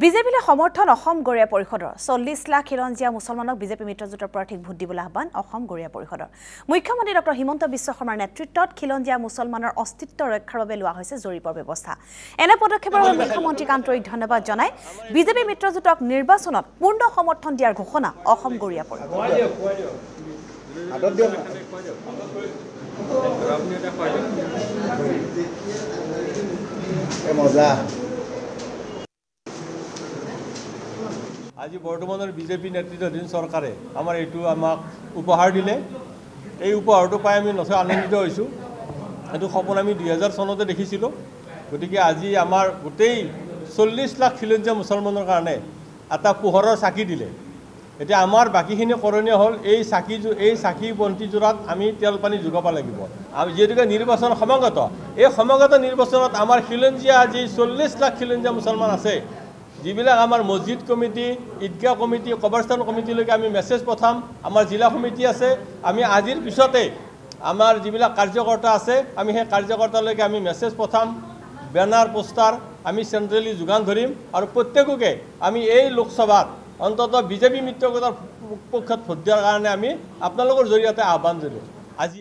বিজেপিলে সমৰ্থন অসম গৰিয়া পৰিষদৰ ৪০ লাখ খিলঞ্জীয়া মুছলমানক বিজেপি মিত্ৰজোঁটৰ প্ৰাৰ্থীক ভোট দিবলৈ আহ্বান অসম গৰিয়া পৰিষদৰ মুখ্যমন্ত্ৰী ডক্টৰ হিমন্ত বিশ্ব শৰ্মাৰ নেতৃত্বত খিলঞ্জীয়া মুছলমানৰ অস্তিত্ব ৰক্ষাৰ বাবে লোৱা হৈছে জৰীপৰ ব্যৱস্থা এনে পদক্ষেপৰ বাবে মুখ্যমন্ত্ৰীক আন্তৰিক ধন্যবাদ জনাই বিজেপি মিত্ৰজোঁটক নিৰ্বাচনত পূৰ্ণ সমৰ্থন দিয়াৰ ঘোষণা অসম গৰিয়া পৰিষদৰ আজি বৰ্তমানৰ বিজেপি নেতৃত্বাধীন চৰকাৰে আমাৰ এইটো আমাক উপহাৰ দিলে এই উপহাৰটো পাই আমি নথৈ আনন্দিত হৈছোঁ এইটো সপোন আমি 2000 চনতে দেখিছিলোঁ গতিকে আজি আমাৰ গোটেই 40 লাখ খিলঞ্জীয়া মুছলমানৰ কাৰণে এটা পোহৰৰ চাকি দিলে এতিয়া আমাৰ বাকীখিনি কৰণীয় হ'ল এই চাকি বন্তিজোৰাত আমি তেল পানী যোগাব লাগিব আৰু যিহেতুকে নিৰ্বাচন সমাগত এই সমাগত নিৰ্বাচনত আমাৰ খিলঞ্জীয়া আজি 40 লাখ খিলঞ্জীয়া মুছলমান আছে যিবিলাক আমাৰ মছজিদ কমিটি ঈদগাহ কমিটি কবৰস্থান কমিটিলৈকে আমি মেছেজ পঠাম আমাৰ জিলা সমিতি আছে আমি আজিৰ পিছতে আমাৰ যিবিলাক কাৰ্যকৰ্তা আছে আমি সেই কাৰ্যকৰ্তালৈকে আমি মেছেজ পঠাম বেনাৰ পোষ্টাৰ আমি চেণ্ট্ৰেলি যোগান ধৰিম আৰু প্ৰত্যেককে আমি এই লোকসভাত অন্ততঃ বিজেপি মিত্ৰগোটৰ পক্ষত ভোট দিয়াৰ কাৰণে আমি আপোনালোকৰ জৰিয়তে আহ্বান জনাইছোঁ আজি